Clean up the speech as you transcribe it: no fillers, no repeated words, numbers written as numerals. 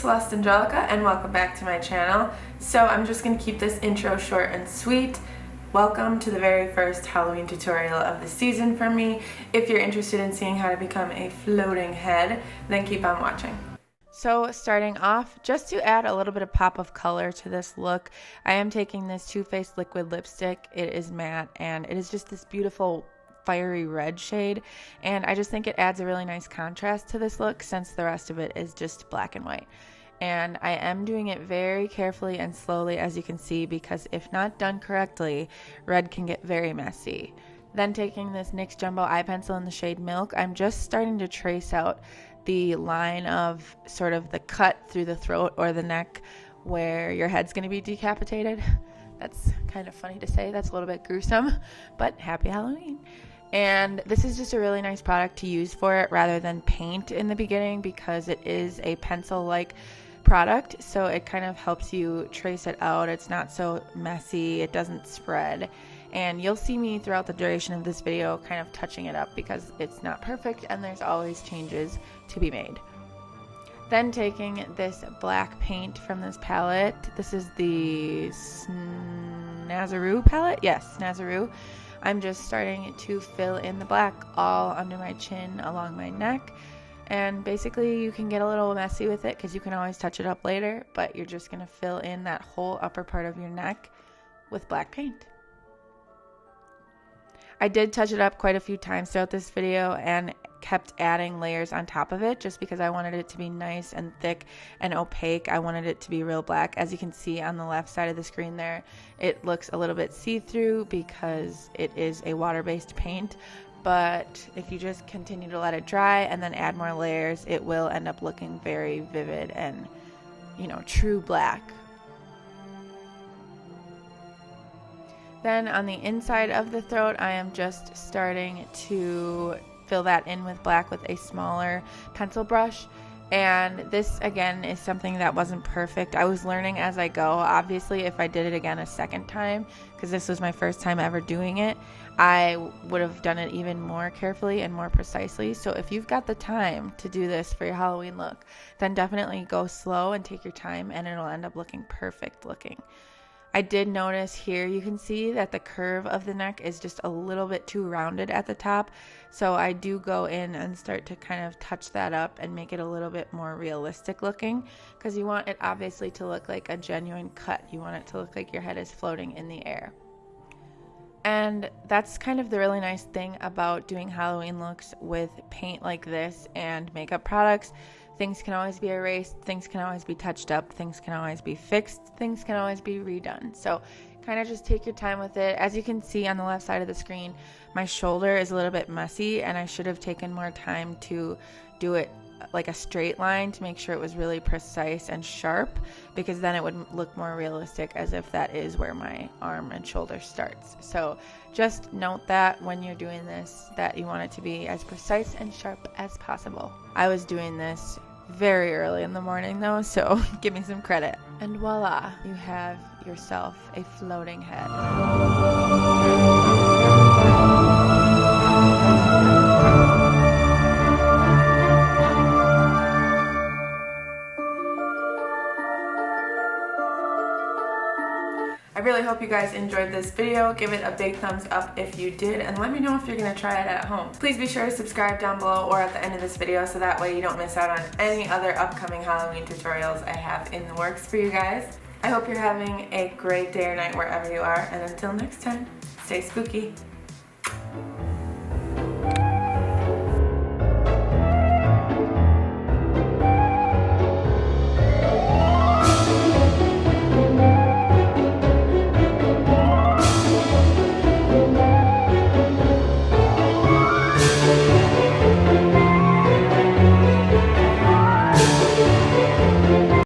Celeste Angelica and welcome back to my channel. So I'm just going to keep this intro short and sweet. Welcome to the very first Halloween tutorial of the season from me. If you're interested in seeing how to become a floating head, then keep on watching. So starting off, just to add a little bit of pop of color to this look, I am taking this Too Faced liquid lipstick. It is matte and it is just this beautiful fiery red shade, and I just think it adds a really nice contrast to this look since the rest of it is just black and white. And I am doing it very carefully and slowly, as you can see, because if not done correctly, red can get very messy. Then taking this NYX Jumbo eye pencil in the shade Milk, I'm just starting to trace out the line of sort of the cut through the throat or the neck where your head's going to be decapitated. That's kind of funny to say, that's a little bit gruesome, but happy Halloween. And this is just a really nice product to use for it rather than paint in the beginning, because it is a pencil-like product, so it kind of helps you trace it out. It's not so messy, it doesn't spread, and you'll see me throughout the duration of this video kind of touching it up because it's not perfect and there's always changes to be made. Then taking this black paint from this palette, this is the Snazaroo palette, yes, Snazaroo. I'm just starting to fill in the black all under my chin, along my neck, and basically you can get a little messy with it because you can always touch it up later, but you're just going to fill in that whole upper part of your neck with black paint. I did touch it up quite a few times throughout this video and kept adding layers on top of it just because I wanted it to be nice and thick and opaque. I wanted it to be real black. As you can see on the left side of the screen there, it looks a little bit see-through because it is a water-based paint, but if you just continue to let it dry and then add more layers, it will end up looking very vivid and, you know, true black. Then on the inside of the throat, I am just starting to fill that in with black with a smaller pencil brush. And this again is something that wasn't perfect. I was learning as I go. Obviously, if I did it again a second time, because this was my first time ever doing it, I would have done it even more carefully and more precisely. So if you've got the time to do this for your Halloween look, then definitely go slow and take your time, and it'll end up looking perfect looking. I did notice here, you can see that the curve of the neck is just a little bit too rounded at the top. So I do go in and start to kind of touch that up and make it a little bit more realistic looking, because you want it obviously to look like a genuine cut. You want it to look like your head is floating in the air. And that's kind of the really nice thing about doing Halloween looks with paint like this and makeup products. Things can always be erased, things can always be touched up, things can always be fixed, things can always be redone. So kind of just take your time with it. As you can see on the left side of the screen, my shoulder is a little bit messy and I should have taken more time to do it like a straight line to make sure it was really precise and sharp, because then it would look more realistic as if that is where my arm and shoulder starts. So just note that when you're doing this, that you want it to be as precise and sharp as possible. I was doing this very early in the morning though, so give me some credit. And voila, you have yourself a floating head. I really hope you guys enjoyed this video. Give it a big thumbs up if you did, and let me know if you're going to try it at home. Please be sure to subscribe down below or at the end of this video so that way you don't miss out on any other upcoming Halloween tutorials I have in the works for you guys. I hope you're having a great day or night wherever you are, and until next time, stay spooky.